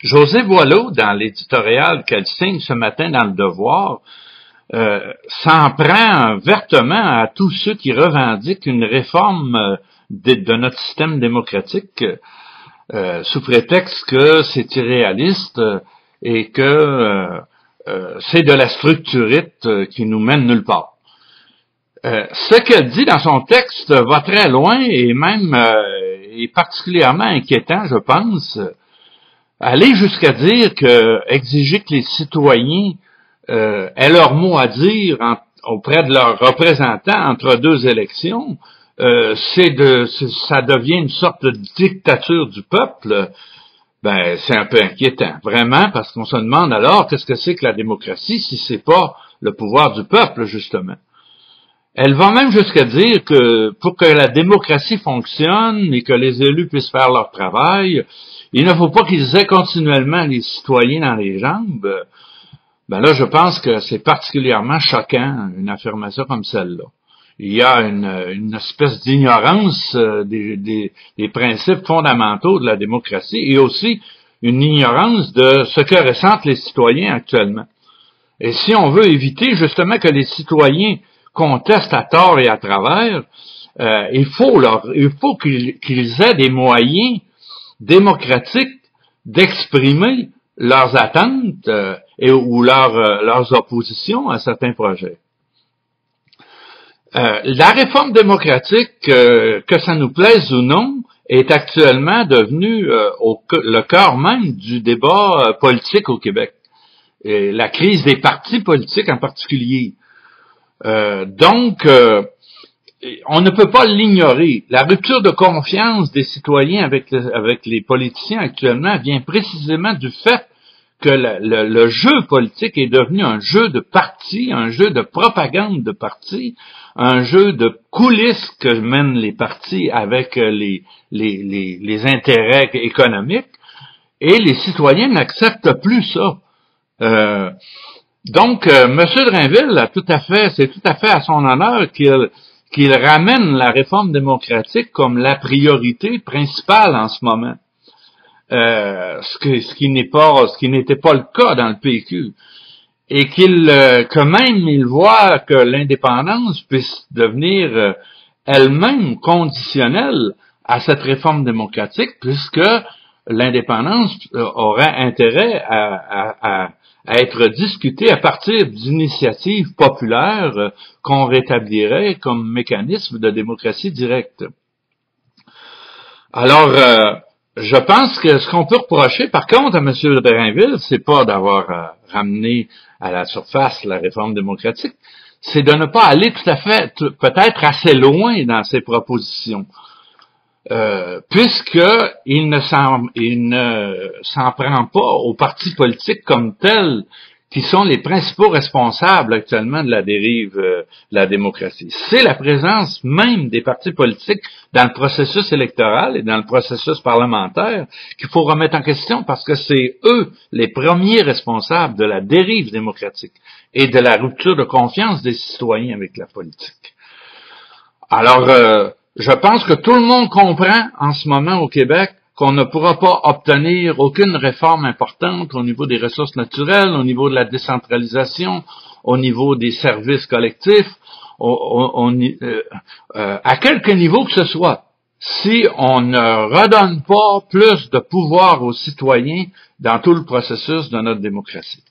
José Boileau, dans l'éditorial qu'elle signe ce matin dans Le Devoir, s'en prend vertement à tous ceux qui revendiquent une réforme de notre système démocratique sous prétexte que c'est irréaliste et que c'est de la structurite qui nous mène nulle part. Ce qu'elle dit dans son texte va très loin et même est particulièrement inquiétant, je pense. Aller jusqu'à dire que exiger que les citoyens aient leur mot à dire auprès de leurs représentants entre deux élections, ça devient une sorte de dictature du peuple. Ben, c'est un peu inquiétant, vraiment, parce qu'on se demande alors qu'est-ce que c'est que la démocratie si c'est pas le pouvoir du peuple, justement. Elle va même jusqu'à dire que pour que la démocratie fonctionne et que les élus puissent faire leur travail, il ne faut pas qu'ils aient continuellement les citoyens dans les jambes. Ben là, je pense que c'est particulièrement choquant, une affirmation comme celle-là. Il y a une espèce d'ignorance des principes fondamentaux de la démocratie et aussi une ignorance de ce que ressentent les citoyens actuellement. Et si on veut éviter justement que les citoyens contestent à tort et à travers, il faut qu'ils aient des moyens démocratiques d'exprimer leurs attentes ou leurs oppositions à certains projets. La réforme démocratique, que ça nous plaise ou non, est actuellement devenue le cœur même du débat politique au Québec. Et la crise des partis politiques en particulier. Donc, on ne peut pas l'ignorer. La rupture de confiance des citoyens avec les politiciens actuellement vient précisément du fait que le jeu politique est devenu un jeu de parti, un jeu de propagande de parti, un jeu de coulisses que mènent les partis avec les intérêts économiques, et les citoyens n'acceptent plus ça. Donc, M. Drainville c'est tout à fait à son honneur qu'il ramène la réforme démocratique comme la priorité principale en ce moment. Ce qui n'était pas le cas dans le PQ. Et que même il voit que l'indépendance puisse devenir elle-même conditionnelle à cette réforme démocratique, puisque l'indépendance aurait intérêt à être discutée à partir d'initiatives populaires qu'on rétablirait comme mécanisme de démocratie directe. Alors, je pense que ce qu'on peut reprocher, par contre, à M. Drainville, c'est pas d'avoir ramené à la surface la réforme démocratique, c'est de ne pas aller tout à fait, peut-être assez loin dans ses propositions. Puisqu'il ne s'en prend pas aux partis politiques comme tels, qui sont les principaux responsables actuellement de la dérive de la démocratie. C'est la présence même des partis politiques dans le processus électoral et dans le processus parlementaire qu'il faut remettre en question, parce que c'est eux les premiers responsables de la dérive démocratique et de la rupture de confiance des citoyens avec la politique. Alors, je pense que tout le monde comprend en ce moment au Québec qu'on ne pourra pas obtenir aucune réforme importante au niveau des ressources naturelles, au niveau de la décentralisation, au niveau des services collectifs, à quelque niveau que ce soit, si on ne redonne pas plus de pouvoir aux citoyens dans tout le processus de notre démocratie.